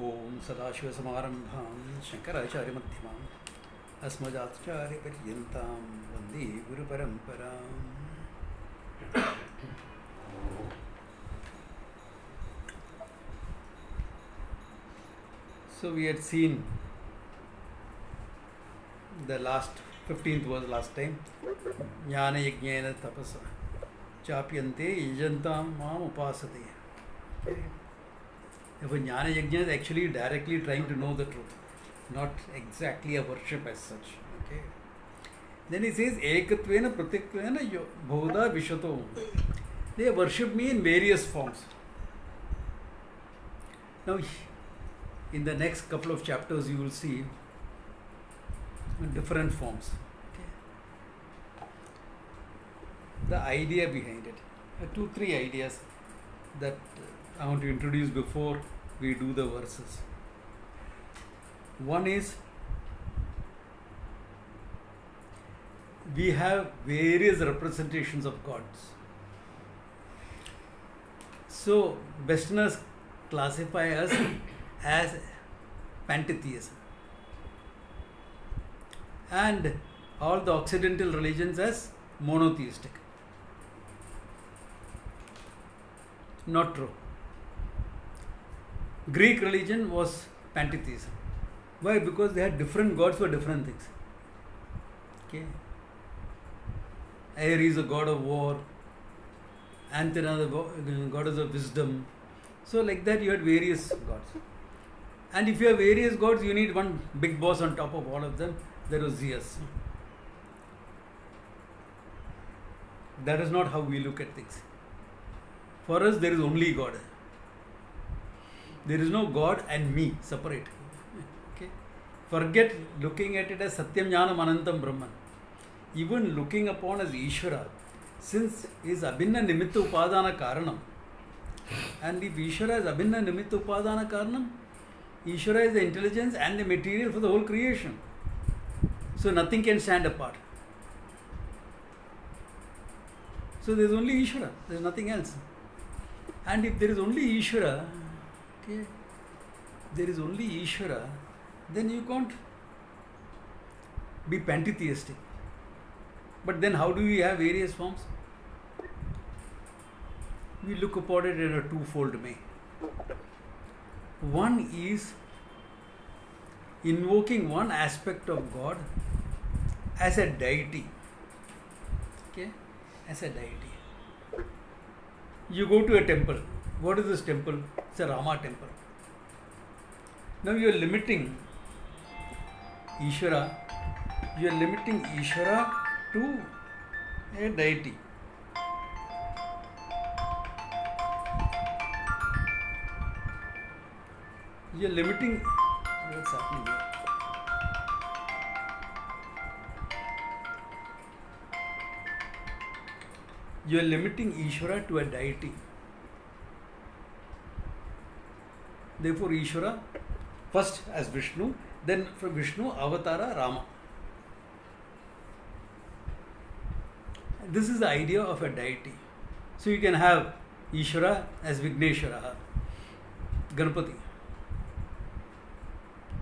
ओम सदाशिवसमारम्भां शङ्कराचार्यमध्यमाम् अस्मदाचार्यपर्यन्तां वन्दे गुरुपरम्पराम्. So we had seen the last 15th was last time. Jnana yajnena tapasa chapyante yajantam mam upasate. Okay. If a jnana yajna is actually directly trying to know the truth, not exactly a worship as such. Okay. Then he says ekatvena pratitvena bhoda vishato. They worship me in various forms. Now in the next couple of chapters you will see different forms. Okay. The idea behind it. 2-3 ideas that I want to introduce before we do the verses. One is we have various representations of gods. So Westerners classify us as pantheism, and all the Occidental religions as monotheistic. Not true. Greek religion was pantheism. Why? Because they had different gods for different things. Okay. Ares is a god of war, Athena the goddess of wisdom. So like that you had various gods. And if you have various gods, you need one big boss on top of all of them. There was Zeus. That is not how we look at things. For us, there is only God. There is no God and me separate. Okay? Forget looking at it as Satyam Jnanam Anantam Brahman. Even looking upon as Ishvara, since he is Abhinna Nimitta Upadana Karanam, and if Ishvara is Abhinna Nimitta Upadana Karanam, Ishvara is the intelligence and the material for the whole creation. So nothing can stand apart. So there is only Ishvara, there is nothing else. And if there is only Ishvara, okay, there is only Ishvara, then you can't be pantheistic. But then how do we have various forms? We look upon it in a twofold way. One is invoking one aspect of God as a deity. Okay? As a deity. You go to a temple. What is this temple? It's a Rama temple. Now you are limiting Ishvara. You are limiting Ishvara to a deity. You are limiting what's happening here. You are limiting Ishvara to a deity. Therefore, Ishvara first as Vishnu, then from Vishnu, Avatara, Rama. This is the idea of a deity. So you can have Ishvara as Vigneshwara, Ganapati.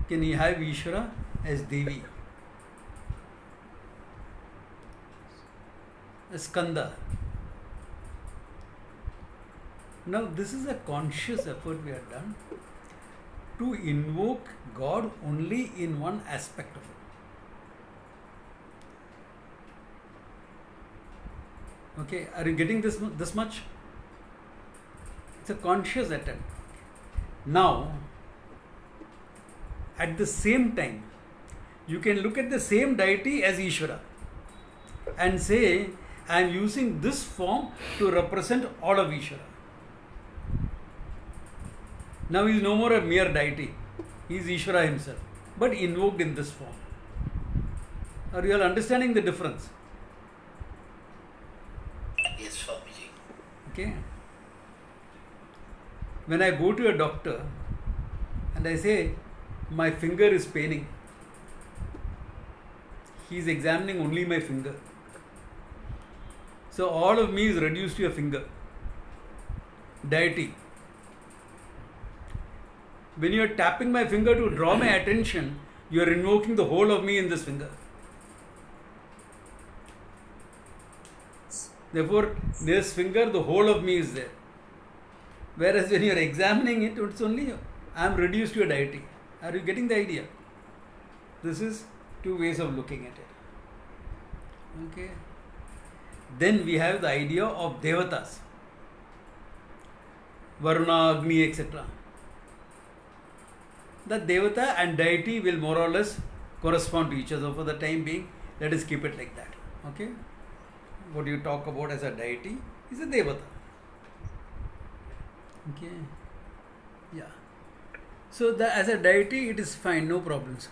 Can you have Ishvara as Devi, as Skanda? Now this is a conscious effort we have done to invoke God only in one aspect of it. Okay, are you getting this much? It's a conscious attempt. Now, at the same time, you can look at the same deity as Ishvara and say, I am using this form to represent all of Ishvara. Now he is no more a mere deity. He is Ishvara himself, but invoked in this form. Are you all understanding the difference? Yes, Swamiji. Okay. When I go to a doctor and I say, my finger is paining, he is examining only my finger. So all of me is reduced to a finger. Deity. When you are tapping my finger to draw my attention, you are invoking the whole of me in this finger. Therefore, this finger, the whole of me is there. Whereas when you are examining it, it's only I am reduced to a deity. Are you getting the idea? This is two ways of looking at it. Okay. Then we have the idea of devatas, Varuna, Agni, etc. The devata and deity will more or less correspond to each other for the time being. Let us keep it like that. Okay. What you talk about as a deity is a devata. Okay. Yeah. So as a deity, it is fine, no problems.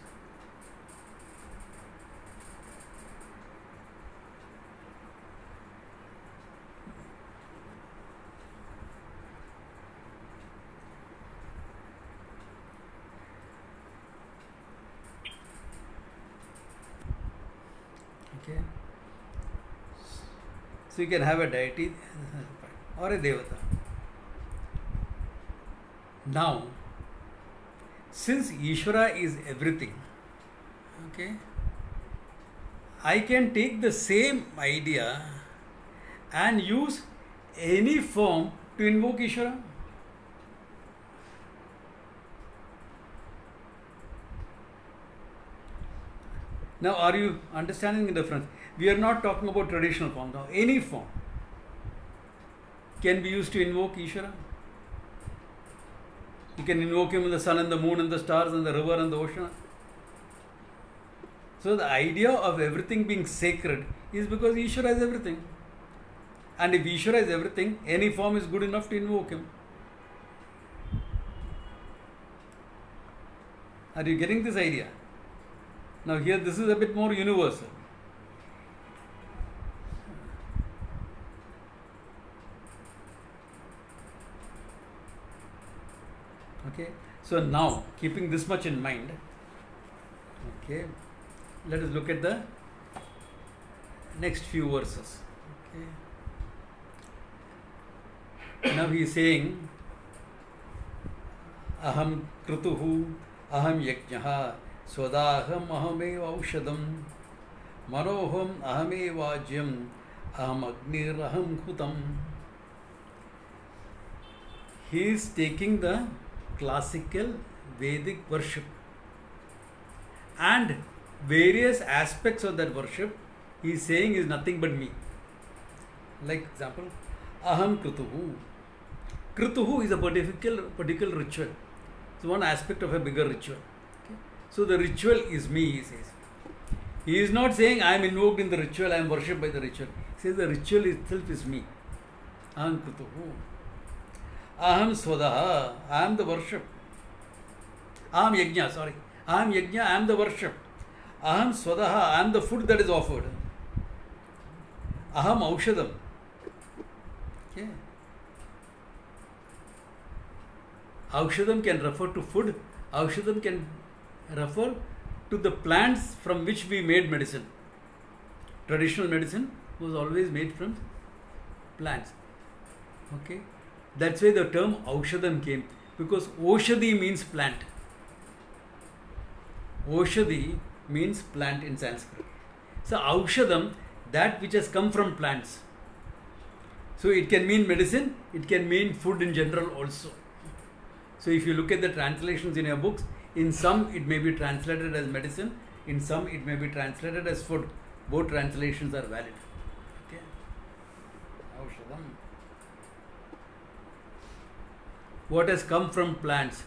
Okay. So you can have a deity or a devata. Now, since Ishvara is everything, okay, I can take the same idea and use any form to invoke Ishvara. Now, are you understanding the difference? We are not talking about traditional form now. Any form can be used to invoke Ishvara. You can invoke him in the sun and the moon and the stars and the river and the ocean. So the idea of everything being sacred is because Ishvara is everything. And if Ishvara is everything, any form is good enough to invoke him. Are you getting this idea? Now here this is a bit more universal. Okay, so now keeping this much in mind, okay, let us look at the next few verses. Okay. Now he is saying, Aham Krutuhu, Aham Yajnaha, Swadaham Ahameva Aushadam, Manoham Ahameva Ajyam, Aham Agnir Aham Kutam. He is taking the classical Vedic worship and various aspects of that worship he is saying is nothing but me. Like example, Aham Krutuhu. Krutuhu is a particular ritual. It's one aspect of a bigger ritual. Okay. So the ritual is me, he says. He is not saying I am invoked in the ritual, I am worshipped by the ritual. He says the ritual itself is me. Aham Krutuhu. Aham Swadaha, I am the worship. Aham Yajna, sorry. Aham Yajna, I am the worship. Aham Swadaha, I am the food that is offered. Aham Aushadam. Okay. Aushadam can refer to food. Aushadam can refer to the plants from which we made medicine. Traditional medicine was always made from plants. Okay. That's why the term Aushadam came, because Oshadi means plant. Oshadi means plant in Sanskrit. So Aushadam, that which has come from plants. So it can mean medicine, it can mean food in general also. So if you look at the translations in your books, in some it may be translated as medicine, in some it may be translated as food. Both translations are valid. Okay. Aushadam. What has come from plants?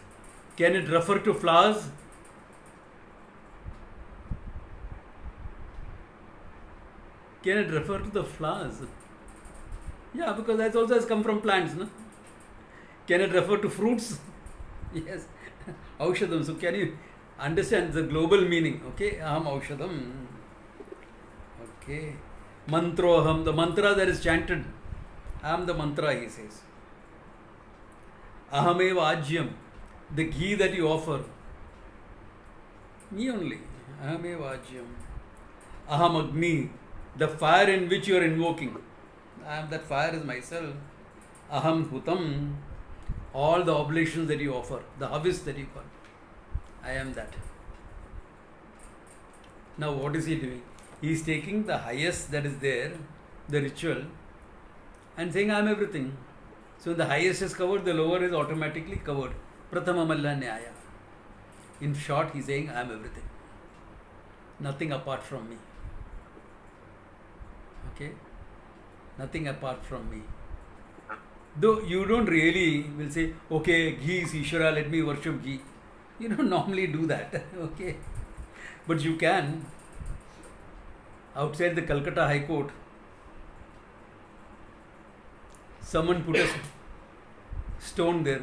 Can it refer to flowers? Can it refer to the flowers? Yeah, because that also has come from plants. No? Can it refer to fruits? Yes. Aushadam. So can you understand the global meaning? Okay. Aham Aushadam. Okay. Mantroham. The mantra that is chanted. I am the mantra, he says. Ahameva Ajyam. The ghee that you offer. Me only. Ahameva Ajyam. Aham Agni. The fire in which you are invoking. I am that fire is myself. Aham Hutam. all the oblations that you offer, the harvest that you call. I am that. Now what is he doing? He is taking the highest that is there, the ritual, and saying I am everything. So the highest is covered, the lower is automatically covered. Prathama Malla Nyaya. In short, he is saying I am everything. Nothing apart from me. Okay? Nothing apart from me. Though you don't really will say, okay, Ghee is Ishvara, let me worship Ghee. You don't normally do that. Okay? But you can. Outside the Calcutta High Court, someone put a stone there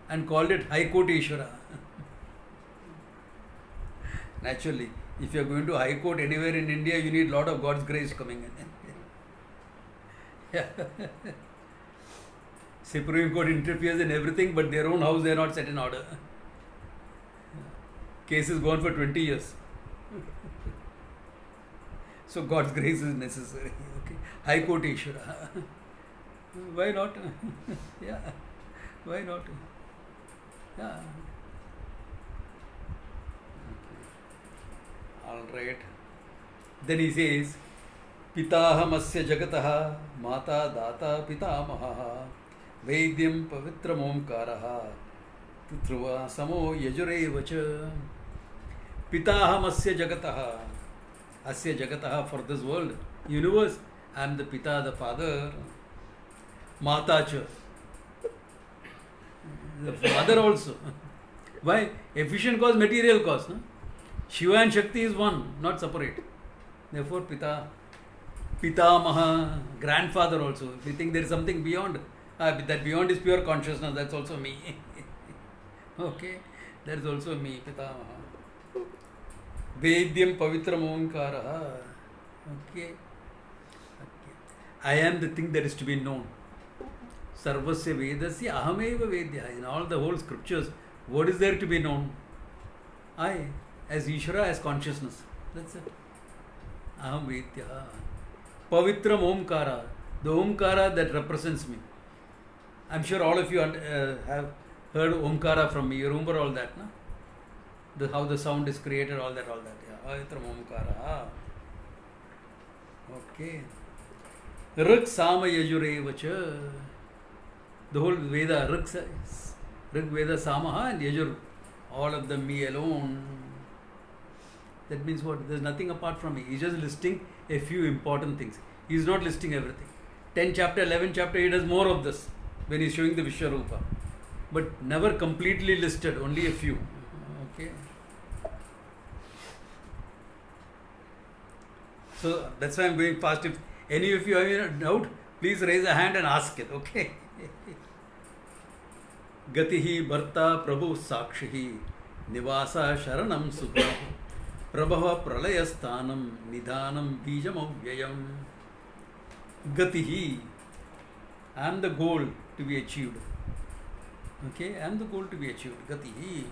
and called it High Court Ishvara. Naturally, if you are going to High Court anywhere in India, you need a lot of God's grace coming in. Yeah. Supreme Court interferes in everything, but their own house they are not set in order. Case is gone for 20 years. So God's grace is necessary. Okay. High Court Ishvara. Why not? Yeah. Why not? Yeah. All right. Then he says, Pitahamasya Jagataha Mata Data Pitamaha Vaidyam Pavitram Omkaraha Tutruva Samo Yajurevacha Pitahamasya Jagataha Asya Jagataha, for this world, universe, I am the Pita, the father. Mata cha, the father also. Why? Efficient cause, material cause. No? Shiva and Shakti is one, not separate. Therefore, Pita, Pitamaha, grandfather also. If you think there is something beyond, that beyond is pure consciousness, that's also me. Okay, that is also me, Pitamaha. Vedyam Pavitram Omkaraha. Okay. I am the thing that is to be known. Sarvasya Vedasya Ahameva Vedya. In all the whole scriptures, what is there to be known? I, as Ishvara, as consciousness. That's it. Aham Vedya. Pavitram Omkara. The Omkara that represents me. I'm sure all of you have heard Omkara from me. You remember all that, no? How the sound is created, all that. Yeah. Pavitram Omkara. Okay. Rik Sama Yajurevacha. The whole Veda, Rig Veda Samaha and Yajur, all of them me alone. That means what? There's nothing apart from me. He's just listing a few important things. He's not listing everything. 10 chapter, 11 chapter, he does more of this when he's showing the Vishwarupa. But never completely listed, only a few. Okay. So that's why I'm going fast. If any of you have a doubt, please raise a hand and ask it. Okay. Gatihi Bharta Prabhu Sakshihi Nivasa Sharanam Sukha Prabhava Pralayasthanam Nidhanam Bijam Avyayam. Gatihi, I am the goal to be achieved. Okay, I am the goal to be achieved. Gatihi.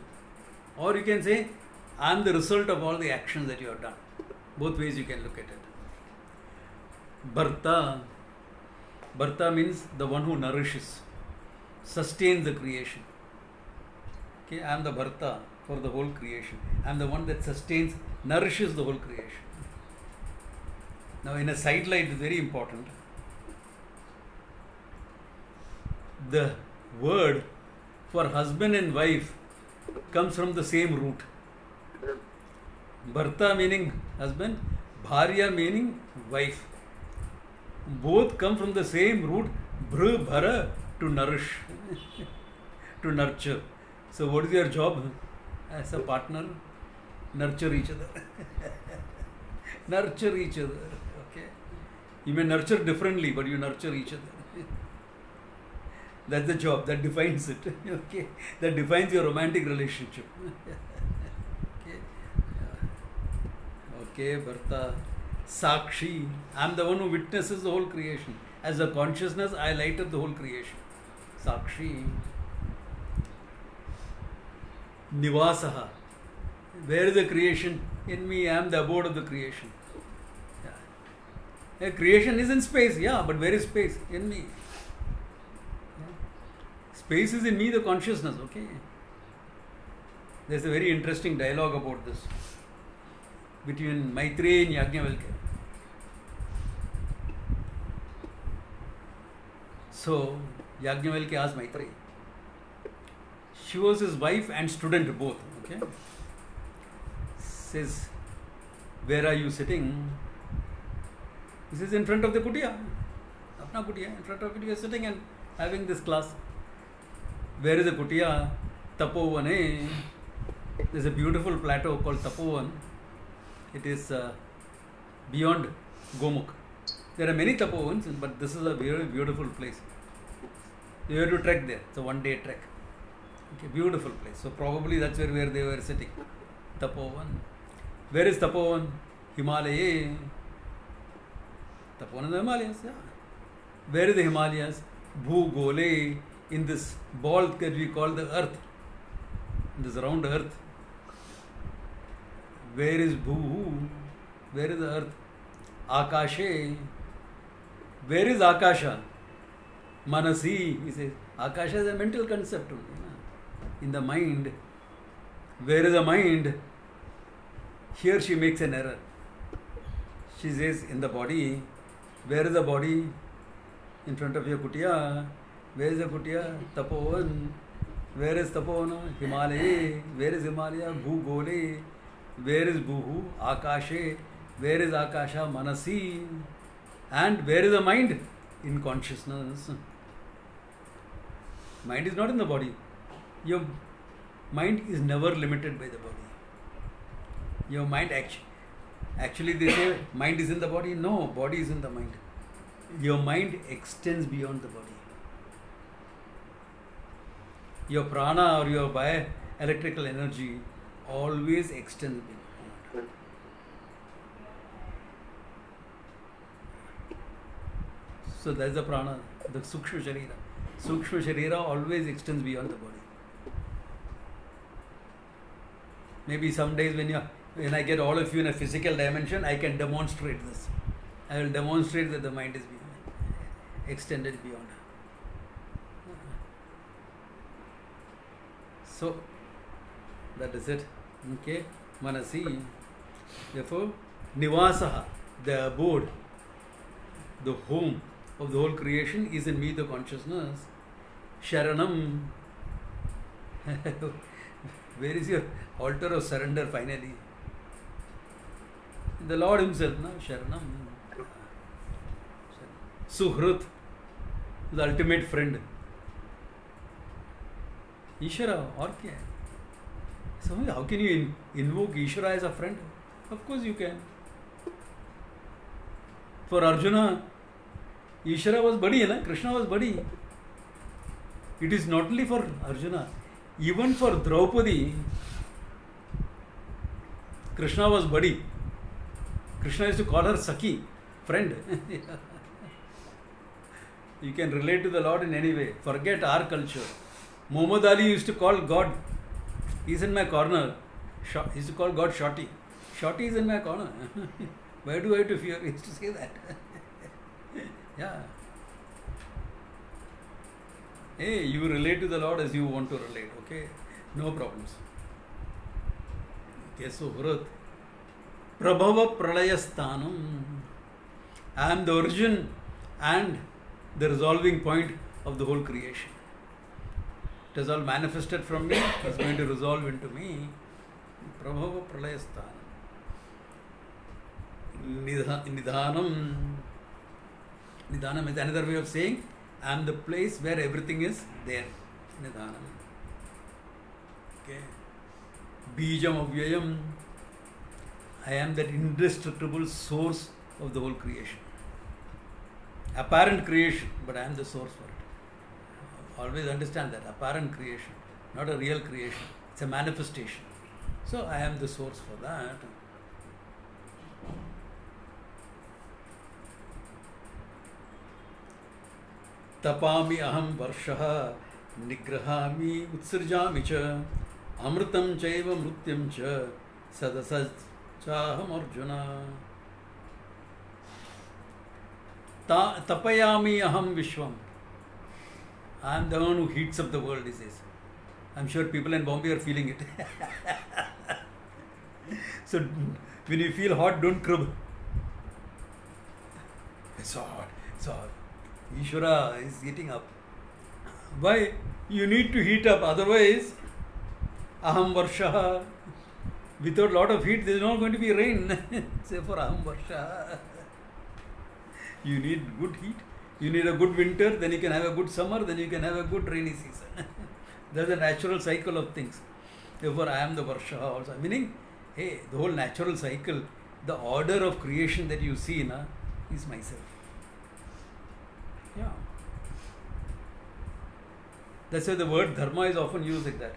Or you can say, I am the result of all the actions that you have done. Both ways you can look at it. Bharta. Bharta means the one who nourishes, sustains the creation. Okay, I am the Bharta for the whole creation. I am the one that sustains, nourishes the whole creation. Now, in a sidelight, it is very important. The word for husband and wife comes from the same root. Bharta meaning husband, Bharya meaning wife. Both come from the same root, Bhra, Bhara, to nourish, to nurture. So what is your job as a partner? Nurture each other. Nurture each other. Okay. You may nurture differently, but you nurture each other. That's the job, that defines it. Okay. That defines your romantic relationship. Okay, Bharta. Sakshi. I am the one who witnesses the whole creation. As a consciousness, I light up the whole creation. Sakshi. Nivasaha. Where is the creation? In me, I am the abode of the creation. Yeah. Creation is in space, yeah, but where is space? In me. Yeah. Space is in me, the consciousness, okay? There's a very interesting dialogue about this between Maitreya and Yajnavalkya. So, Yajnavalkya asked Maitreya. She was his wife and student both, okay? Says, where are you sitting? He says, in front of the kutia. Apna kutia, in front of it you are sitting and having this class. Where is the kutia? Tapovane. There's a beautiful plateau called Tapovan. It is beyond Gomukh. There are many Tapovans, but this is a very beautiful place. You have to trek there. It's a one-day trek. Okay, beautiful place. So probably that's where they were sitting. Tapovan. Where is Tapovan? Himalaya. Tapovan is the Himalayas. Yeah. Where is the Himalayas? Bhugole, in this ball that we call the earth. This round earth. Where is Bhu? Where is the earth? Akashe. Where is Akasha? Manasi. He says, Akasha is a mental concept only. In the mind. Where is the mind? Here she makes an error. She says, in the body. Where is the body? In front of your kutia. Where is the kutia? Tapovan. Where is Tapovan? Himalaya. Where is Himalaya? Bhugole. Where is Bhuhu? Akashe. Where is Akasha? Manasi. And where is the mind? In consciousness. Mind is not in the body. Your mind is never limited by the body. Your mind actually they say mind is in the body. No, body is in the mind. Your mind extends beyond the body. Your prana or your bioelectrical energy always extends beyond. So that's the prana, the Sukshma Sharira. Sukshma Sharira always extends beyond the body. Maybe some days when I get all of you in a physical dimension, I can demonstrate this. I will demonstrate that the mind is extended beyond. So, that is it. Okay? Manasi. Therefore, Nivasaha, the abode, the home of the whole creation is in me, the consciousness. Sharanam. Where is your altar of surrender finally? The Lord Himself, no? Sharanam. Suhrut, the ultimate friend. Ishara, or kya? So how can you invoke Ishara as a friend? Of course you can. For Arjuna, Ishara was badi, na? Krishna was badi. It is not only for Arjuna, even for Draupadi, Krishna was badi. Krishna used to call her Sakhi, friend. You can relate to the Lord in any way. Forget our culture. Muhammad Ali used to call God, he's in my corner. He used to call God Shorty. Shorty is in my corner. Why do I have to fear? He used to say that. Yeah. Hey, you relate to the Lord as you want to relate, okay? No problems. Okay, so Bharat. Prabhava Pralayasthanam. I am the origin and the resolving point of the whole creation. It has all manifested from me, it is going to resolve into me. Prabhava Pralayasthanam. Nidhanam. Nidhanam is another way of saying I am the place where everything is there. Nidhanam. Okay. Bijam Avyayam. I am that indestructible source of the whole creation. Apparent creation, but I am the source for it. Always understand that. Apparent creation, not a real creation. It's a manifestation. So I am the source for that. Tapami aham varshaha nigrahami utsirjami cha amritam chaiva mrutyam cha sadasat chaham arjuna tapayami aham vishwam. I am the one who heats up the world, he says. I'm sure people in Bombay are feeling it. So when you feel hot, don't crib. It's hot, it's hot. Ishvara is heating up. Why? You need to heat up, otherwise, aham varsha. Without lot of heat, there is not going to be rain. Say for aham varsha. You need good heat. You need a good winter, then you can have a good summer, then you can have a good rainy season. That's the natural cycle of things. Therefore, I am the Varsha also. Meaning, hey, the whole natural cycle, the order of creation that you see is myself. Yeah. That's why the word dharma is often used like that.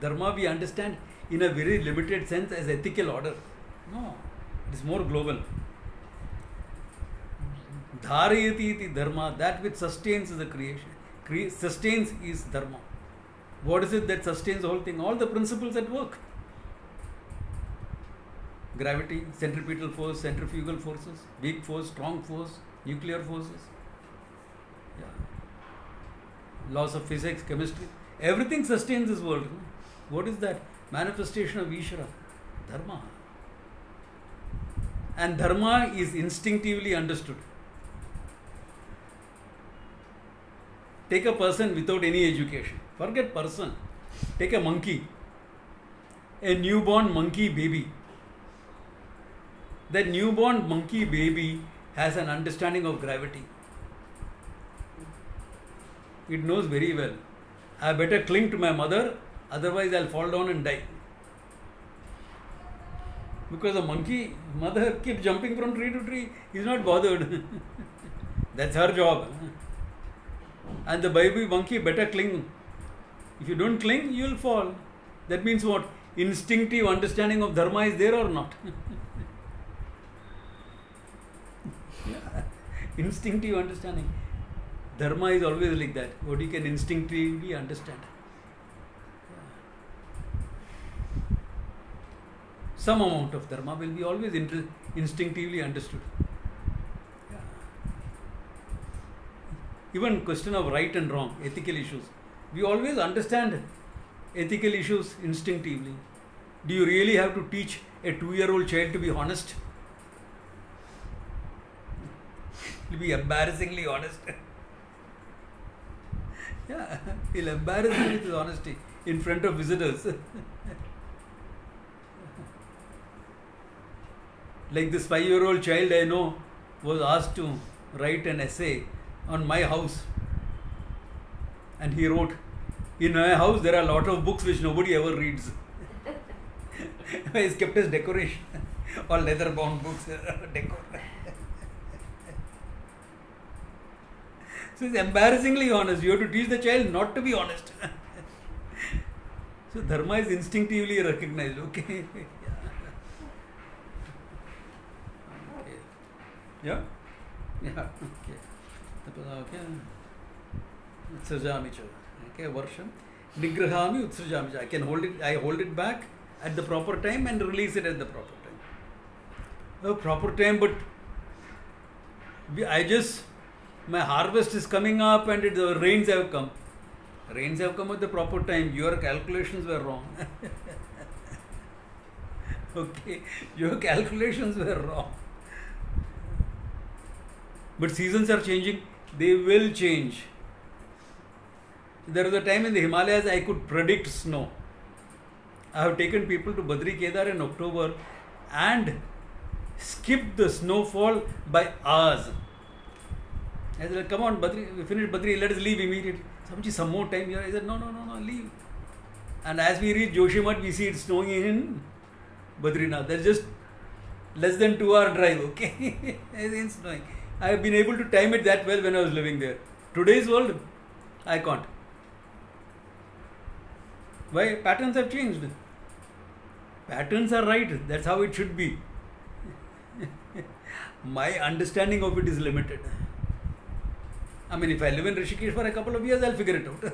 Dharma we understand in a very limited sense as ethical order. No, it is more global. Dharayati iti dharma, that which sustains the creation. Sustains is dharma. What is it that sustains the whole thing? All the principles at work. Gravity, centripetal force, centrifugal forces, weak force, strong force, nuclear forces. Yeah. Laws of physics, chemistry. Everything sustains this world. What is that? Manifestation of Ishvara. Dharma. And dharma is instinctively understood. Take a person without any education. Forget person. Take a monkey. A newborn monkey baby. That newborn monkey baby has an understanding of gravity. It knows very well. I better cling to my mother, otherwise I'll fall down and die. Because the monkey mother keeps jumping from tree to tree. He's not bothered. That's her job. And the baby monkey better cling. If you don't cling, you will fall. That means what? Instinctive understanding of dharma is there or not? Yeah. Instinctive understanding. Dharma is always like that. What you can instinctively understand. Yeah. Some amount of dharma will be always instinctively understood. Yeah. Even question of right and wrong, ethical issues. We always understand ethical issues instinctively. Do you really have to teach a 2-year-old child to be honest? He'll be embarrassingly honest. Yeah, he'll embarrass you with his honesty in front of visitors. Like this 5-year-old child I know was asked to write an essay on my house. And he wrote, in my house there are a lot of books which nobody ever reads. He's kept as decoration. All leather bound books. Decor. So he's embarrassingly honest. You have to teach the child not to be honest. So dharma is instinctively recognized. Okay. Yeah? Yeah. Okay. Okay. Utsrajami cha. Okay, varsham. Nigrahami utsrajami cha. I hold it back at the proper time and release it at the proper time. The proper time, but my harvest is coming up and the rains have come. Rains have come at the proper time. Your calculations were wrong. Okay, your calculations were wrong. But seasons are changing. They will change. There was a time in the Himalayas I could predict snow. I have taken people to Badri Kedar in October and skipped the snowfall by hours. I said, come on, Badri, we finished Badri, let us leave immediately. Some more time here. I said, no, leave. And as we reach Joshimath, we see it snowing in Badrinath. That's just less than 2-hour drive, okay? It's snowing. I have been able to time it that well when I was living there. Today's world, I can't. Why? Patterns have changed. Patterns are right. That's how it should be. My understanding of it is limited. I mean, if I live in Rishikesh for a couple of years, I'll figure it out.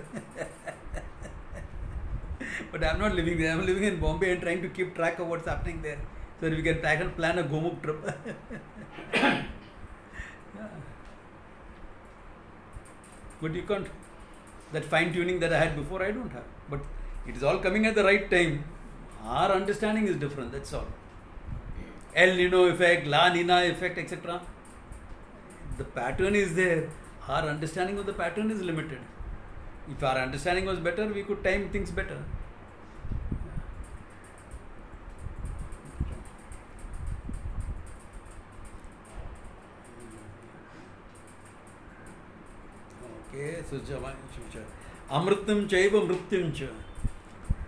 But I'm not living there. I'm living in Bombay and trying to keep track of what's happening there so that we can plan a Gomukh trip. Yeah. But you can't. That fine tuning that I had before, I don't have. But it is all coming at the right time. Our understanding is different, that's all. El Nino effect, La Nina effect, etc. The pattern is there. Our understanding of the pattern is limited. If our understanding was better, we could time things better. Okay, so Amritam Chaiva Mrityum Cha.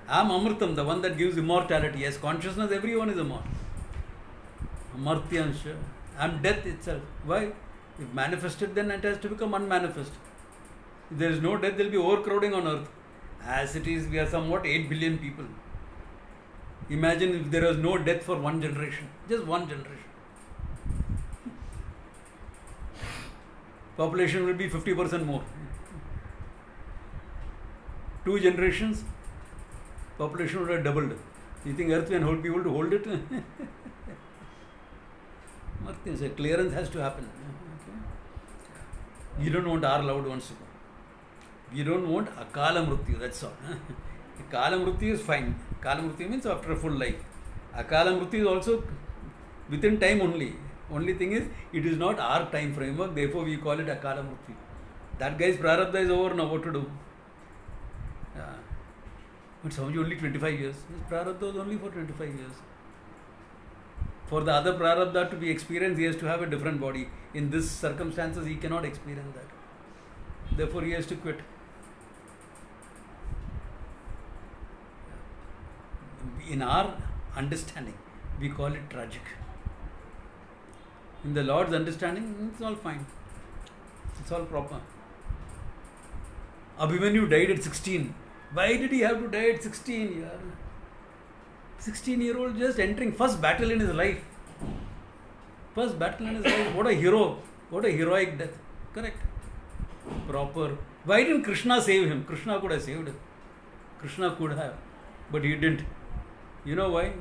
I am Amritam, the one that gives immortality. As consciousness, everyone is immortal. Amartyansha. I am death itself. Why? If manifested, then it has to become unmanifest. If there is no death, there will be overcrowding on earth. As it is, we are somewhat 8 billion people. Imagine if there was no death for one generation. Just one generation. Population will be 50% more. 2 generations, population would have doubled. You think earth can be able to hold it? Nothing. So clearance has to happen. Okay. You don't want our loved ones to go. You don't want Akala Mrityu, that's all. Kala Mrityu is fine. Kala Mrityu means after a full life. Akala Mrityu is also within time only. Only thing is, it is not our time framework, therefore we call it Akala Mrityu. That guy's prarabdha is over now, what to do? But some only 25 years. His prarabdha was only for 25 years. For the other prarabdha to be experienced, he has to have a different body. In this circumstances, he cannot experience that. Therefore, he has to quit. In our understanding, we call it tragic. In the Lord's understanding, it's all fine. It's all proper. Abhimanyu died at 16. Why did he have to die at 16? Yeah. 16-year-old just entering first battle in his life. First battle in his life. What a hero. What a heroic death. Correct. Proper. Why didn't Krishna save him? Krishna could have saved him. Krishna could have. But he didn't. You know why?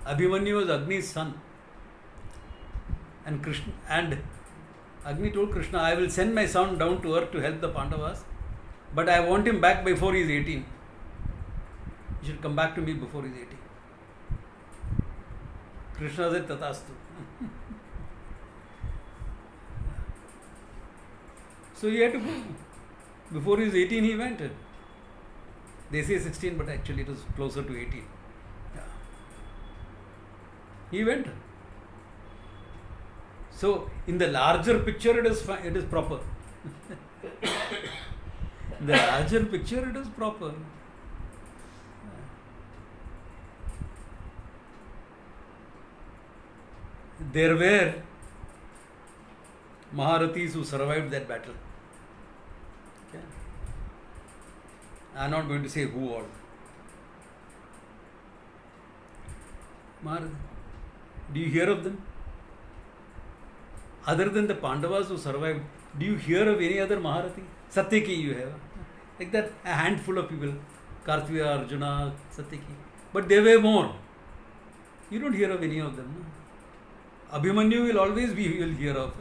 Abhimanyu was Agni's son. And Agni told Krishna, I will send my son down to earth to help the Pandavas, but I want him back before he is 18. He should come back to me before he is 18. Krishna said, Tatastu. So he had to go. Before he was 18, he went. They say 16, but actually it was closer to 18. Yeah. He went. So, in the larger picture, it is proper. In the larger picture, it is proper. There were Maharathis who survived that battle. Okay. I am not going to say who all. Maharathi. Do you hear of them? Other than the Pandavas who survived, do you hear of any other Maharathi? Satyaki you have. Like that, a handful of people. Kartviya, Arjuna, Satyaki. But there were more. You don't hear of any of them. No? Abhimanyu will always be, you will hear of.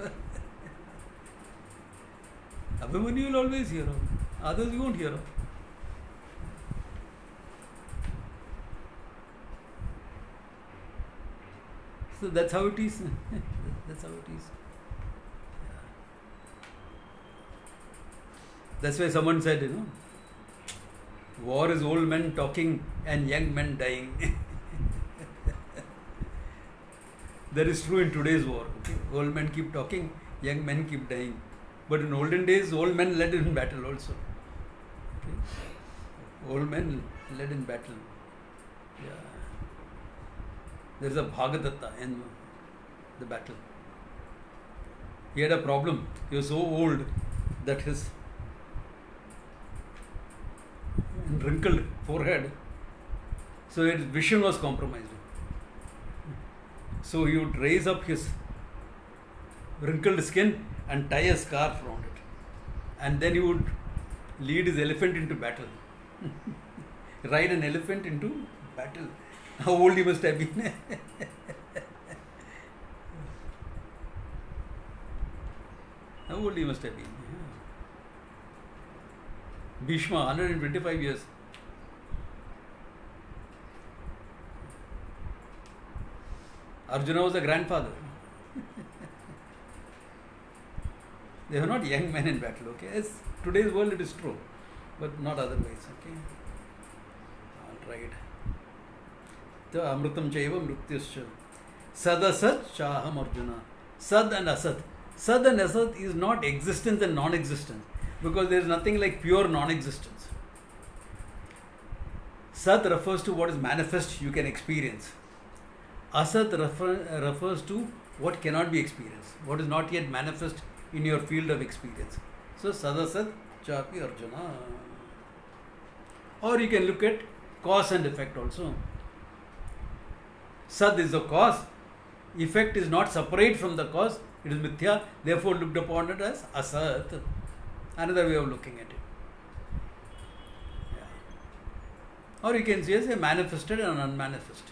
Abhimanyu you will always hear of. Others you won't hear of. So that's how it is. That's how it is. That's why someone said, war is old men talking and young men dying. That is true in today's war. Okay? Old men keep talking, young men keep dying. But in olden days, old men led in battle also. Okay? Old men led in battle. Yeah. There is a Bhagavad in the battle. He had a problem. He was so old that his wrinkled forehead, so his vision was compromised. So he would raise up his wrinkled skin and tie a scarf around it. And then he would lead his elephant into battle. Ride an elephant into battle. How old he must have been. How old he must have been? Bhishma, 125 years. Arjuna was a grandfather. They were not young men in battle, okay? As today's world it is true, but not otherwise, okay? Alright. So, amrutam chaiva mrutyascha. Sad asat chaham Arjuna. Sad and asat. Sad and asat is not existence and non-existence, because there is nothing like pure non-existence. Sat refers to what is manifest, you can experience. Asat refers to what cannot be experienced, what is not yet manifest in your field of experience. So, sadasat chapi Arjuna. Or you can look at cause and effect also. Sad is the cause, effect is not separate from the cause, it is mithya, therefore looked upon it as asat. Another way of looking at it. Yeah. Or you can see as a manifested and unmanifest.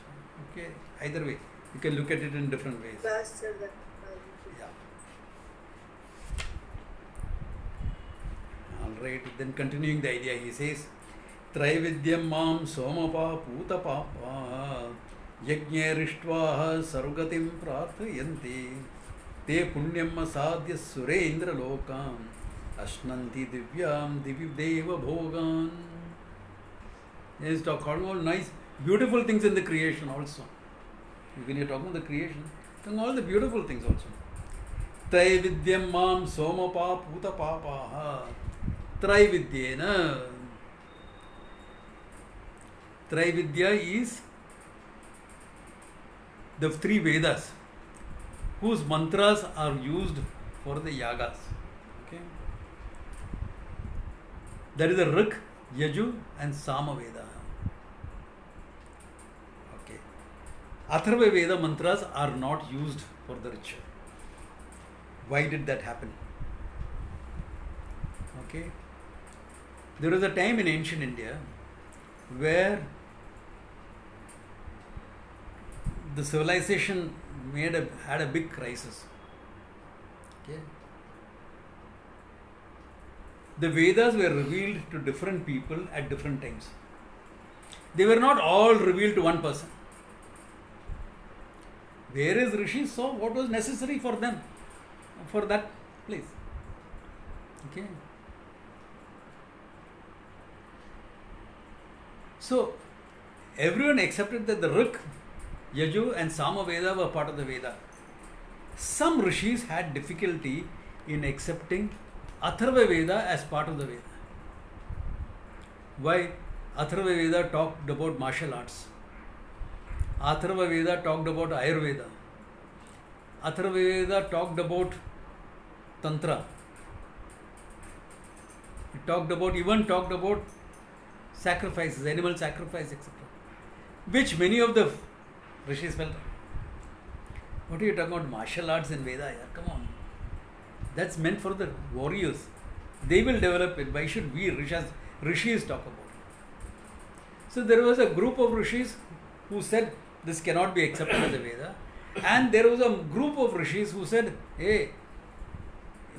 Okay, either way, you can look at it in different ways. Yeah. Alright, then continuing the idea, he says, Traividyam mam somapa putapapa yajñe rishtvaha sargatim prarthayanti te punyam asadhya surendra lokam ashnanti divyam divideva bhogan. He is talking all nice, beautiful things in the creation also. When you are talking about the creation, talking all the beautiful things also. Traividyam mam somapa putapapaha. Traividyena. Traividya is the three Vedas whose mantras are used for the yagas. Okay. There is a Rik, Yaju and Sama Veda. Okay. Atharva Veda mantras are not used for the ritual. Why did that happen? Okay. There was a time in ancient India where the civilization had a big crisis. Okay. The Vedas were revealed to different people at different times. They were not all revealed to one person. Various rishis saw what was necessary for them, for that place. Okay. So, everyone accepted that the Rik, Yaju and Sama Veda were part of the Veda. Some rishis had difficulty in accepting Atharva Veda as part of the Veda. Why? Atharva Veda talked about martial arts. Atharva Veda talked about Ayurveda. Atharva Veda talked about Tantra. It even talked about sacrifices, animal sacrifice, etc. Which many of the rishis felt, what are you talking about martial arts in Veda? Yeah, come on. That's meant for the warriors. They will develop it. Why should we rishis talk about it? So there was a group of rishis who said this cannot be accepted as a Veda. And there was a group of rishis who said, hey,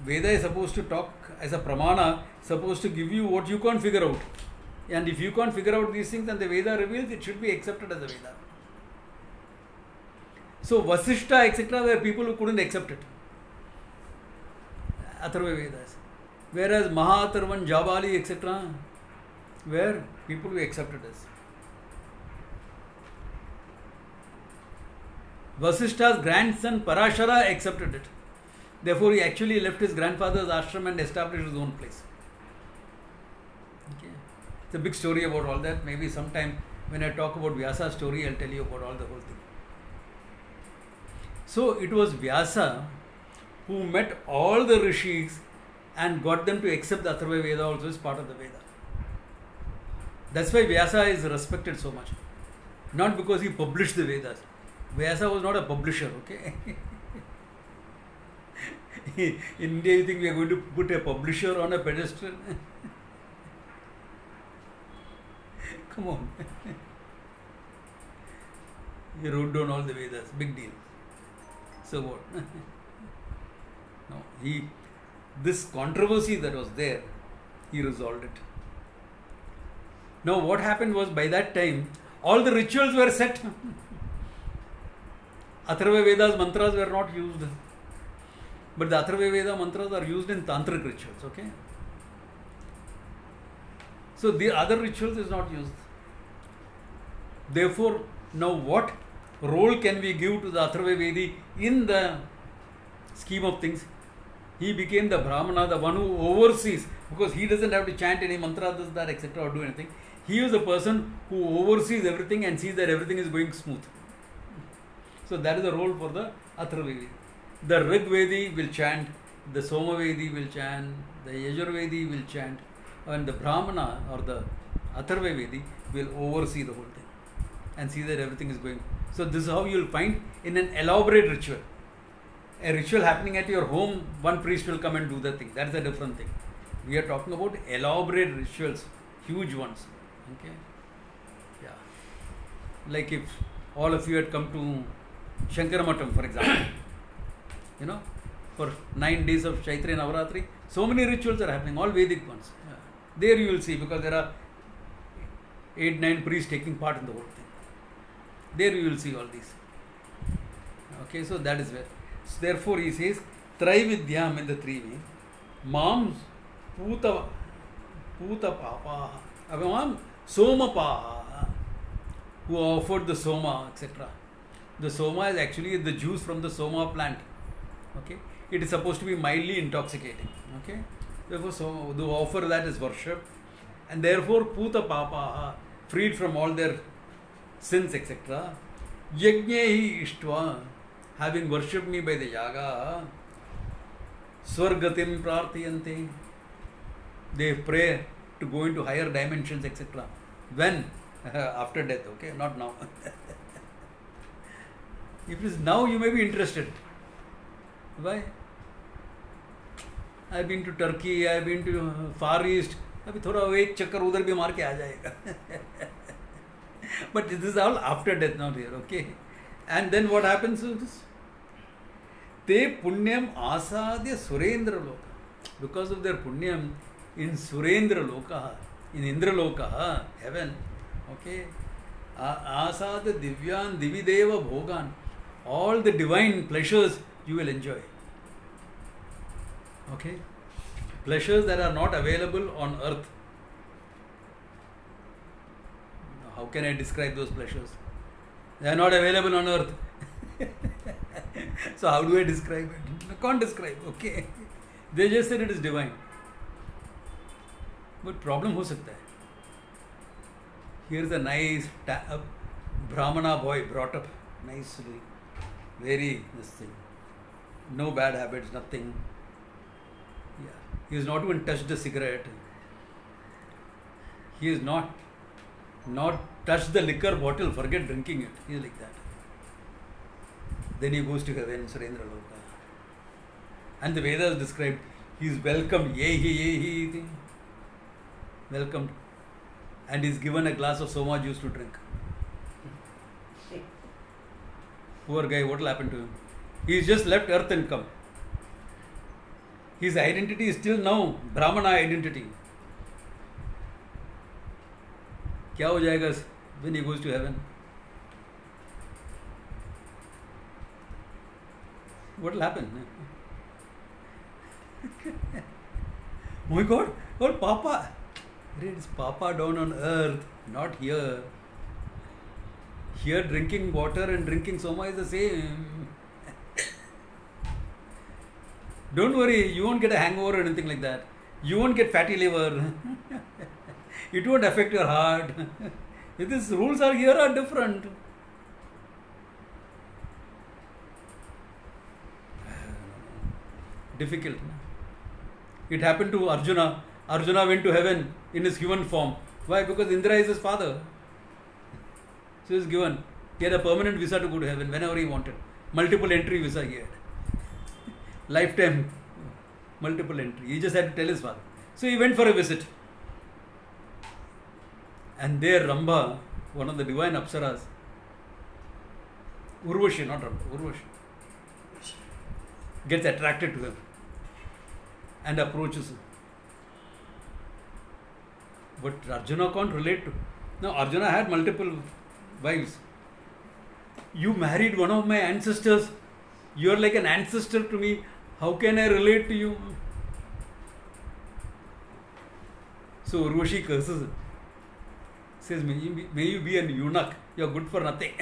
Veda is supposed to talk as a pramana, supposed to give you what you can't figure out. And if you can't figure out these things and the Veda reveals, it should be accepted as a Veda. So Vasishta, etc. were people who couldn't accept it. Atharva Vedas. Whereas Mahatharvan, Jabali, etc. were people who accepted this. Vasishta's grandson Parashara accepted it. Therefore, he actually left his grandfather's ashram and established his own place. Okay. It's a big story about all that. Maybe sometime when I talk about Vyasa's story, I'll tell you about all the whole thing. So, it was Vyasa who met all the rishis and got them to accept the Atharva Veda also as part of the Veda. That's why Vyasa is respected so much. Not because he published the Vedas. Vyasa was not a publisher, okay? In India, you think we are going to put a publisher on a pedestal? Come on. He wrote down all the Vedas, big deal. So what? No, this controversy that was there, he resolved it. Now what happened was, by that time, all the rituals were set. Atharva Veda's mantras were not used. But the Atharva Veda mantras are used in tantric rituals, okay? So the other rituals is not used. Therefore, now what role can we give to the Atharva Vedi in the scheme of things? He became the Brahmana, the one who oversees, because he doesn't have to chant any mantra, this, that, etc. or do anything. He is the person who oversees everything and sees that everything is going smooth. So that is the role for the Atharva Vedi. The Rig Vedi will chant, the Soma Vedi will chant, the Yajur Vedi will chant, and the Brahmana or the Atharva Vedi will oversee the whole thing and see that everything is going. So this is how you will find in an elaborate ritual. A ritual happening at your home, one priest will come and do the thing. That is a different thing. We are talking about elaborate rituals, huge ones. Okay? Yeah. Like if all of you had come to Shankaramatam, for example, for 9 days of Chaitri Navaratri, so many rituals are happening, all Vedic ones. Yeah. There you will see, because there are 8-9 priests taking part in the whole thing. There you will see all these. Okay, so that is where. So therefore he says, Traividyam in the 3 way, Mam Puta Papa, Mam Soma Paha, who offered the Soma, etc. The Soma is actually the juice from the Soma plant. Okay, it is supposed to be mildly intoxicating. Okay, therefore, so the offer that is worship, and therefore Puta Papa, freed from all their sins, etc. Yajñehi Ishtva, having worshipped me by the yaga, Swargatim Prarthiyante, they pray to go into higher dimensions, etc. When? After death, okay, not now. If it is now, you may be interested. Why? I have been to Turkey, I have been to Far East. अभी थोड़ा एक चक्कर उधर भी मार के आ जाएगा. But this is all after death, not here, okay? And then what happens to this? Te punyam asadya surendra loka. Because of their punyam in surendra loka, in indra loka, heaven, okay? Asada divyan divideva bhogan. All the divine pleasures you will enjoy. Okay? Pleasures that are not available on earth. How can I describe those pleasures? They are not available on earth. So how do I describe it? I can't describe, okay? They just said it is divine. But problem ho sakta hai. Here is a nice Brahmana boy brought up nicely. Very this thing. No bad habits, nothing. Yeah. He has not even touched a cigarette. He has not touched the liquor bottle, forget drinking it. He is like that. Then he goes to heaven, Surendra Loka. And the Vedas described, he is welcomed, yehi, welcomed. And he is given a glass of soma juice to drink. Poor guy, what will happen to him? He has just left earth and come. His identity is still now Brahmana identity. Kya ho jayega when he goes to heaven? What will happen? Oh my God, oh Papa. It is Papa down on earth, not here. Here drinking water and drinking soma is the same. Don't worry, you won't get a hangover or anything like that. You won't get fatty liver. It won't affect your heart. These rules are here are different. Difficult. It happened to Arjuna. Arjuna went to heaven in his human form. Why? Because Indra is his father. So he was given. He had a permanent visa to go to heaven whenever he wanted. Multiple entry visa he had. Lifetime multiple entry. He just had to tell his father. So he went for a visit. And there Rambha, one of the divine Apsaras, Urvashi, not Rambha, Urvashi, gets attracted to him. and approaches him. But Arjuna can't relate to. Now Arjuna had multiple wives. You married one of my ancestors. You are like an ancestor to me. How can I relate to you? So Urvashi curses him. Says, may you be an eunuch. You are good for nothing.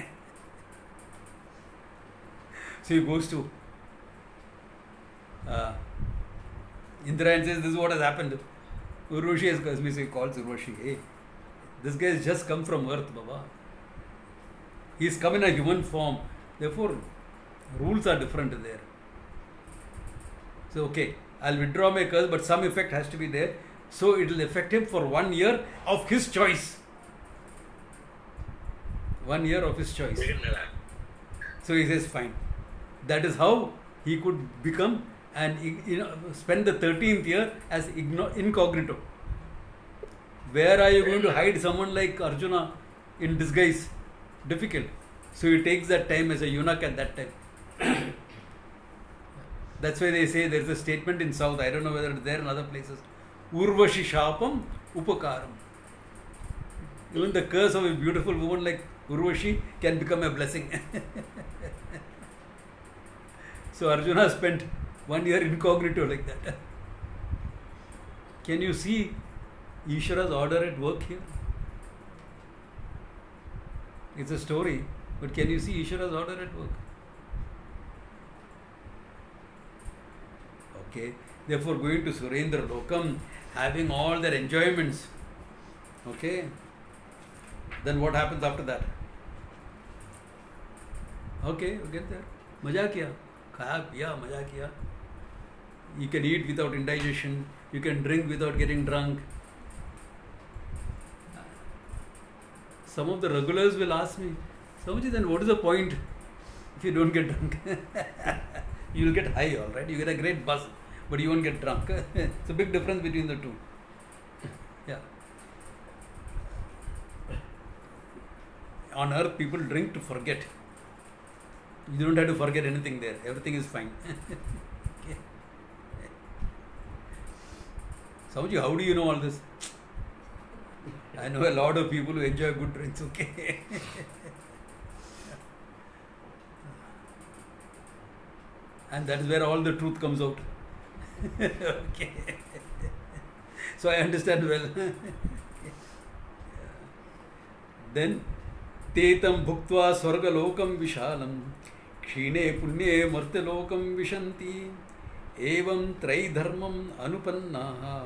So he goes to Indra and says, this is what has happened. Urvashi has cursed me. So he calls Urvashi. Hey, this guy has just come from earth, Baba. He is come in a human form. Therefore, rules are different there. So, okay, I'll withdraw my curse, but some effect has to be there. So, it will affect him for 1 year of his choice. 1 year of his choice. So, he says, fine. That is how he could become and spend the 13th year as incognito. Where are you going to hide someone like Arjuna in disguise? Difficult. So he takes that time as a eunuch at that time. That's why they say there's a statement in South, I don't know whether it's there in other places. Urvashi Shapam Upakaram. Even the curse of a beautiful woman like Urvashi can become a blessing. So Arjuna spent 1 year incognito like that. Can you see Ishvara's order at work here? It's a story, but can you see Ishvara's order at work? Okay, therefore going to Surendra Lokam, having all their enjoyments. Okay, then what happens after that? Okay, you get there. Maja kiya, khaya piya, maja kiya. You can eat without indigestion, you can drink without getting drunk. Some of the regulars will ask me, Swamiji, then what is the point if you don't get drunk? You will get high, alright, you get a great buzz, but you won't get drunk. It's a big difference between the two. Yeah. On earth, people drink to forget. You don't have to forget anything there. Everything is fine. Okay. Swamiji, how do you know all this? I know a lot of people who enjoy good drinks, okay? And that is where all the truth comes out. Okay. So I understand well. Then, Tetam bhuktva swargalokam vishalam kshine punye martyalokam vishanti evam traidharmam anupannaha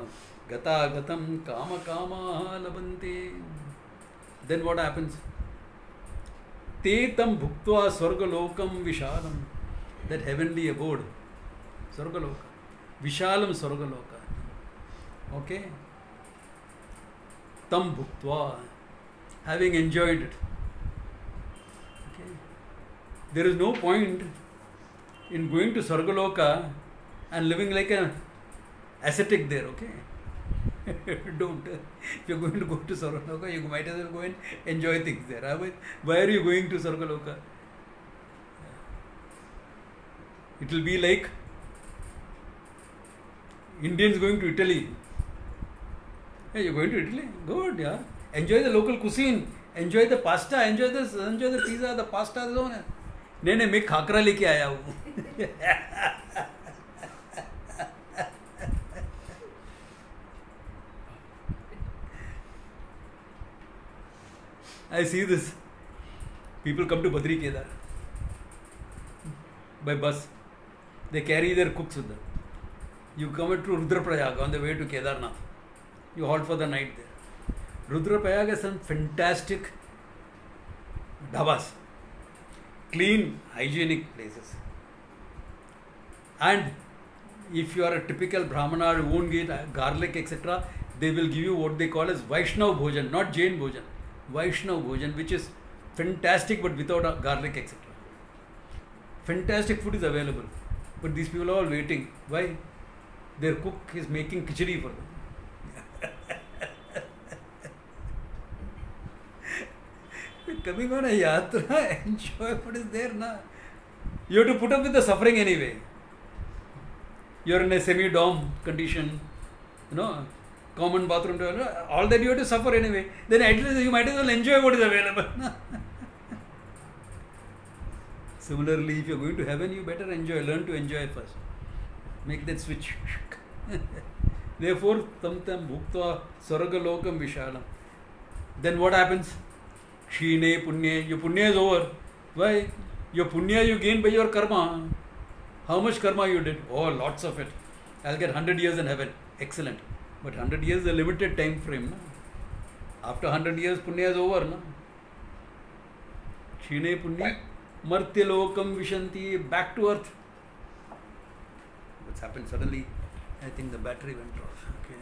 gata gatam kama kama labante. Then what happens? Tetam bhuktva swargalokam vishalam, that heavenly abode, swargaloka, vishalam swargaloka. Okay? Tam bhuktva, having enjoyed it. Okay? There is no point in going to Swargaloka and living like an ascetic there, okay? Don't. If you're going to go to Swargaloka, you might as well go and enjoy things there. Why are you going to Swargaloka? It will be like Indians going to Italy. Hey, you're going to Italy? Good, yeah. Enjoy the local cuisine. Enjoy the pasta. Enjoy the pizza, the pasta zone. नहीं मैं खाकरा लेके आया हूँ. I see this. People come to Badri Kedar by bus. They carry their cooks with them. You come to Rudraprayag on the way to Kedarnath. You halt for the night there. Rudraprayag has some fantastic dhabas. Clean, hygienic places. And if you are a typical Brahmana, you won't get garlic, etc., they will give you what they call as Vaishnav Bhojan, not Jain Bhojan. Vaishnav Bhojan, which is fantastic but without garlic, etc. Fantastic food is available. But these people are all waiting. Why? Their cook is making khichdi for them. Coming on a yatra, enjoy what is there now. You have to put up with the suffering anyway. you're in a semi-dom condition, common bathroom, all that you have to suffer anyway. Then at least you might as well enjoy what is available. Similarly, if you're going to heaven, you better learn to enjoy first. Make that switch. Therefore, tam bhuktva sargalokam vishalam. Then what happens? Kshine punya. Your punya is over. Why? Your punya you gain by your karma. How much karma you did? Oh, lots of it. I'll get 100 years in heaven. Excellent. But 100 years is a limited time frame. No? After 100 years, punya is over. No? Kshine punya. Martyalokam vishanti. Back to earth. What's happened suddenly? I think the battery went off. Okay.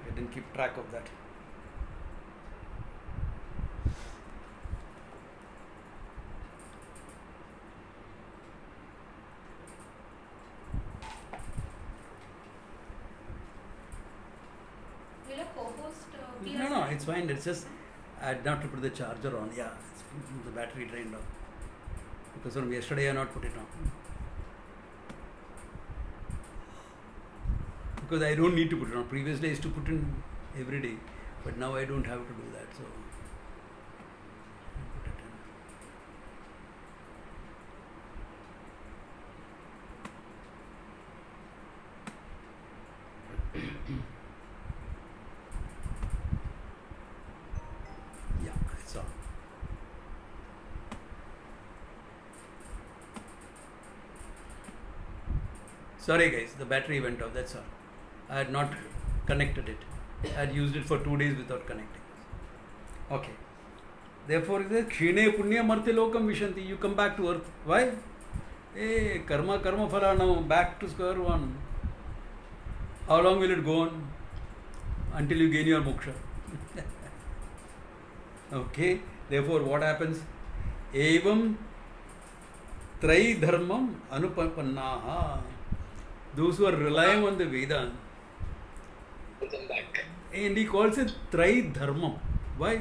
I didn't keep track of that. Will a co-host be No, it's fine. It's just I had not to put the charger on. Yeah, the battery drained off. Because from yesterday I had not put it on. Because I don't need to put it on. Previously I used to put in every day, but now I don't have to do that. So I put it in. Yeah, it's on. Sorry guys, the battery went off, that's all. I had not connected it. I had used it for 2 days without connecting. Okay. Therefore, it says, Kshine punya martilokam vishanti. You come back to earth. Why? Hey, karma phala now, back to square one. How long will it go on? Until you gain your moksha. Okay. Therefore, what happens? Evam trai dharmam anupapannaha. Those who are relying on the Veda. And he calls it Trai Dharmam. Why?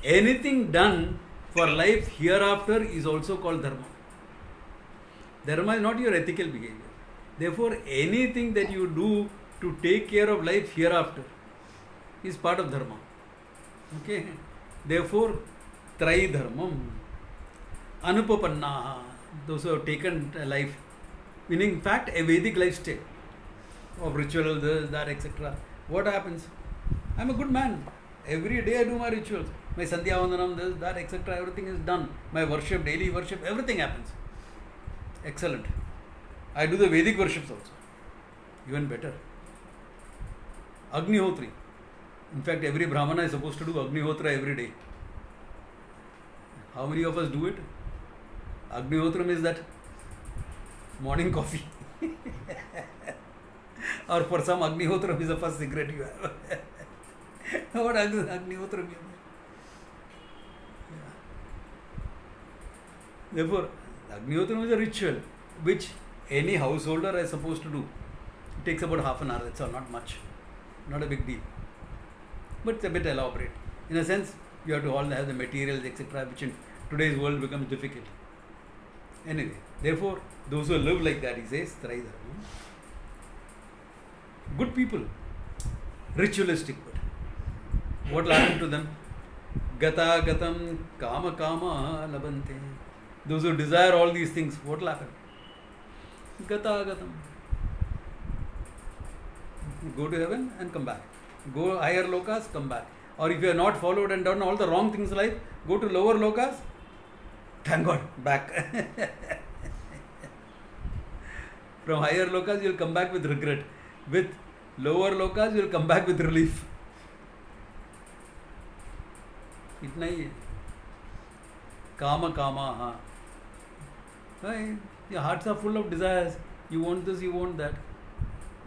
Anything done for life hereafter is also called Dharma. Dharma is not your ethical behavior. Therefore, anything that you do to take care of life hereafter is part of Dharma. Okay? Therefore, Trai Dharmam. Anupapannaha. Those who have taken life, meaning in fact a Vedic lifestyle of ritual, this, that, etc. What happens? I'm a good man. Every day I do my rituals. My Sandhya Vandanam, this, that, etc. Everything is done. My worship, daily worship, everything happens. Excellent. I do the Vedic worships also. Even better. Agnihotri. In fact, every Brahmana is supposed to do Agnihotra every day. How many of us do it? Agnihotram is that morning coffee. Or for some, Agnihotram is the first cigarette you have. What Agnihotram you have? Yeah. Therefore, Agnihotram is a ritual which any householder is supposed to do. It takes about half an hour, that's all, not much. Not a big deal. But it's a bit elaborate. In a sense, you have to all have the materials, etc., which in today's world becomes difficult. Anyway, therefore, those who live like that, he says, Trai Dharma. Good people, ritualistic, but what will happen to them? Gata gatam kama kama labante. Those who desire all these things, what will happen? Gata gatam. Go to heaven and come back. Go higher lokas, come back. Or if you have not followed and done all the wrong things in life, go to lower lokas. Thank God, back. From higher lokas, you will come back with regret. With lower lokas, you will come back with relief. इतना ही है. Kama kama, right? Your hearts are full of desires. You want this, you want that.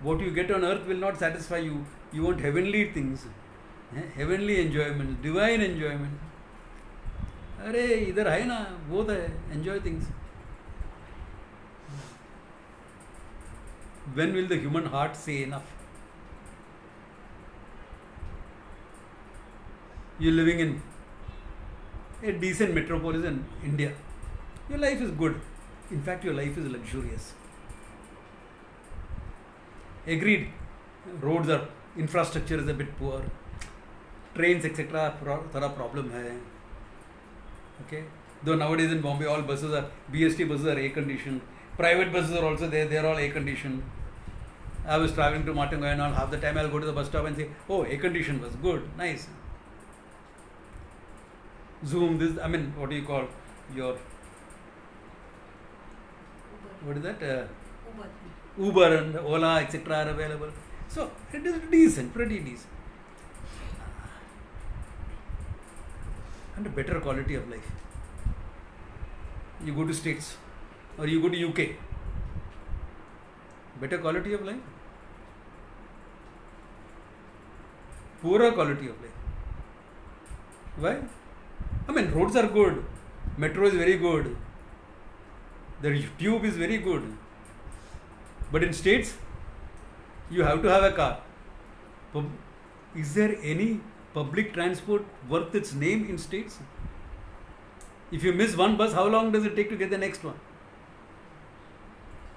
What you get on earth will not satisfy you. You want heavenly things, heavenly enjoyment, divine enjoyment. अरे इधर है ना, बहुत है, enjoy things. When will the human heart say enough? You're living in a decent metropolis in India. your life is good. In fact, your life is luxurious. Agreed, roads are, infrastructure is a bit poor, trains etc. थोड़ा problem है. Okay, though nowadays in Bombay all buses are, BST buses are air conditioned, private buses are also there, they are all air conditioned. I was traveling to Martin and all, half the time I'll go to the bus stop and say, oh, air conditioned bus, good, nice. Zoom, this, I mean, what do you call your, what is that? Uber and Ola, etc. are available. So it is decent, pretty decent. And a better quality of life. You go to States or you go to UK. Better quality of life. Poorer quality of life. Why? I mean, roads are good. Metro is very good. The tube is very good. But in States, you have to have a car. Is there any public transport worth its name in States? If you miss one bus, how long does it take to get the next one?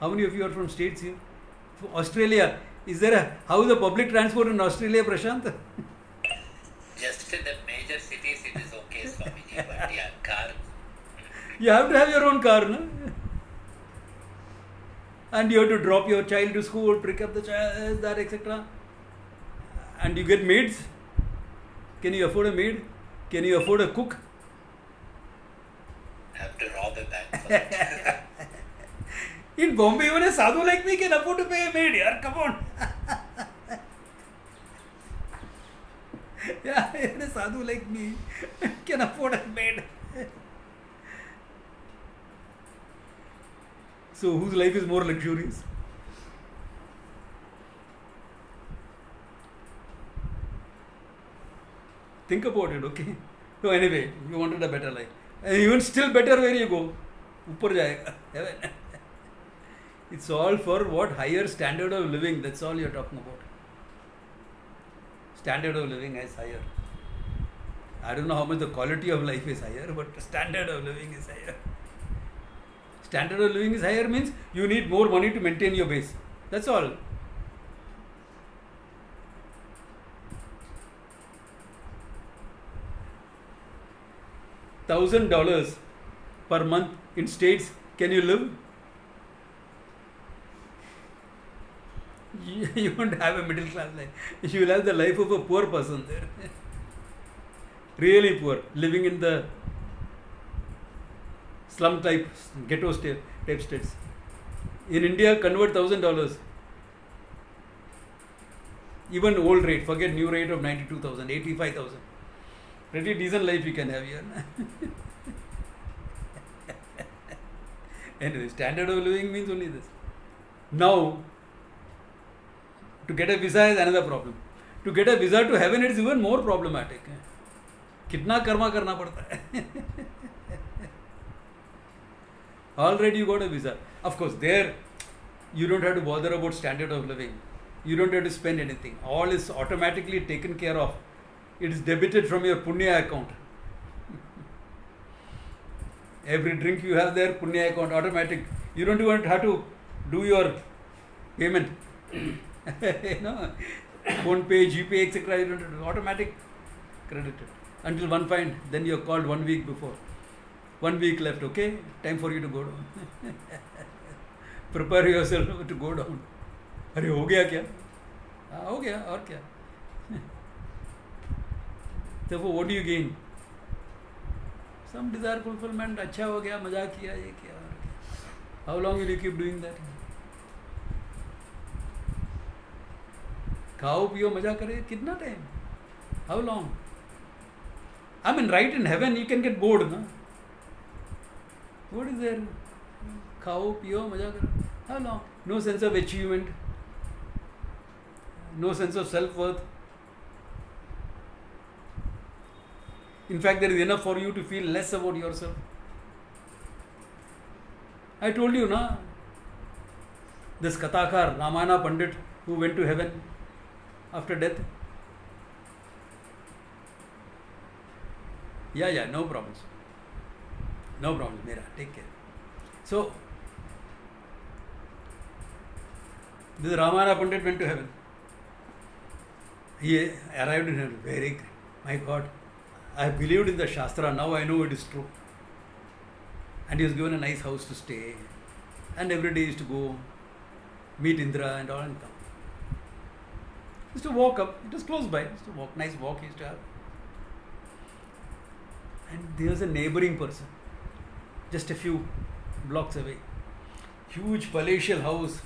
How many of you are from States here? For Australia, how is the public transport in Australia, Prashant? Just in the major cities it is okay, Swamiji, but yeah, car. You have to have your own car, no? And you have to drop your child to school, pick up the child, that, etc. And you get maids. Can you afford a maid? Can you afford a cook? Have to rob a bank for that. In Bombay, even a sadhu like me can afford to pay a maid. Yaar, come on. Yeah, even a sadhu like me can afford a maid. So, whose life is more luxurious? Think about it, okay? So, anyway, you wanted a better life. And even still better, where you go? Upar jayega. Heaven. It's all for what? Higher standard of living. That's all you're talking about. Standard of living is higher. I don't know how much the quality of life is higher, but the standard of living is higher. Standard of living is higher means you need more money to maintain your base. That's all. $1,000 per month in States, can you live? You won't have a middle class life. You will have the life of a poor person there. Really poor, living in the slum type, ghetto type states. In India, convert $1,000. Even old rate, forget new rate of 92,000, 85,000. Pretty decent life you can have here. Anyway, standard of living means only this. Now, to get a visa is another problem. To get a visa to heaven, it is even more problematic. कितना कर्मा करना पड़ता है. Already you got a visa. Of course, there you don't have to bother about standard of living. You don't have to spend anything. All is automatically taken care of. It is debited from your punya account. Every drink you have there, punya account, automatic. You don't even have to do your payment. Phone pay, GPay, etc. You don't have to, automatic credited. Until one fine, then you are called 1 week before. 1 week left, okay? Time for you to go down. Prepare yourself to go down. अरे हो गया क्या? हो गया और क्या? Therefore, what do you gain? Some desire fulfillment. अच्छा हो गया, मजा किया, ये किया. How long will you keep doing that? खाओ पियो मजा करे कितना time? How long? I mean, right in heaven you can get bored, no? What is there? खाओ पियो मजा करो. How long? No sense of achievement. No sense of self-worth. In fact, there is enough for you to feel less about yourself. I told you, na? This Kathakar, Ramayana Pandit, who went to heaven after death. Yeah, no problems. No problems, Mera. Take care. So, this Ramana Pandit went to heaven. He arrived in heaven. Very, my God, I believed in the Shastra, now I know it is true. And he was given a nice house to stay. And every day he used to go meet Indra and all and come. He used to walk up, it was close by, he used to walk, nice walk he used to have. And there was a neighboring person, just a few blocks away. Huge palatial house.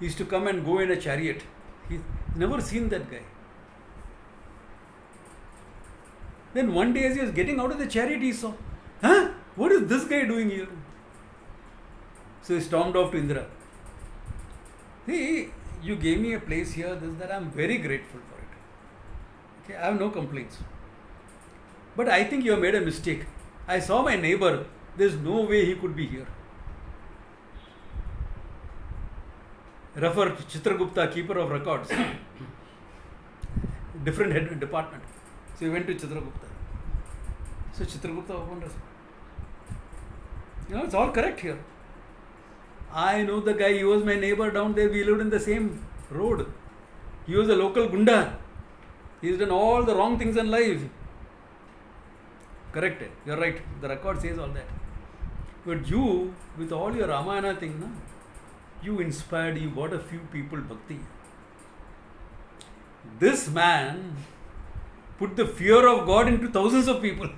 He used to come and go in a chariot. He's never seen that guy. Then one day as he was getting out of the chariot, he saw, huh? What is this guy doing here? So he stormed off to Indra. Hey, you gave me a place here, this, that, I'm very grateful for it. Okay, I have no complaints. But I think you have made a mistake. I saw my neighbor, there's no way he could be here. Refer Chitragupta, keeper of records. Different head department. So he went to Chitragupta. So Chitragupta opened us. It's all correct here. I know the guy, he was my neighbor down there, we lived in the same road. He was a local gunda. He's done all the wrong things in life. Correct, you're right, the record says all that. But you, with all your Ramayana thing, no, you inspired, you brought a few people bhakti. This man put the fear of God into thousands of people.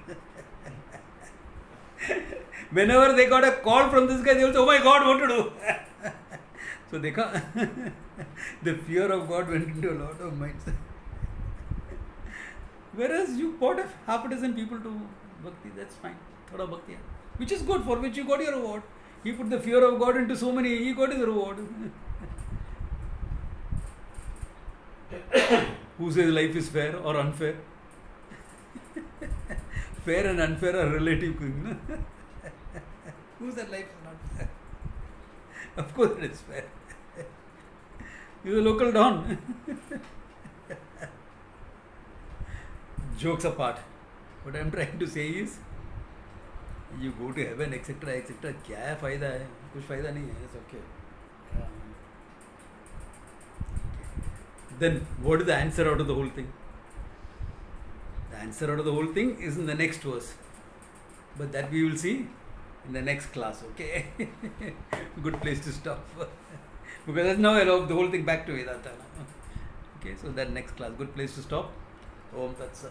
Whenever they got a call from this guy, they will say, oh my God, what to do? So they can't. The fear of God went into a lot of minds. Whereas you brought half a dozen people to bhakti, that's fine. Thoda bhakti. Which is good, for which you got your reward. He put the fear of God into so many, he got his reward. Who says life is fair or unfair? Fair and unfair are relative things. Who said life is not fair? Of course it is fair. You're a local don. Jokes apart. What I'm trying to say is, you go to heaven, etc., etc. क्या फायदा है? कुछ फायदा नहीं है. It's okay. Then what is the answer out of the whole thing? The answer out of the whole thing is in the next verse. But that we will see in the next class, okay? Good place to stop. Because that's now I love the whole thing back to Vedanta. Okay, so that next class, good place to stop. Om Tat Sat.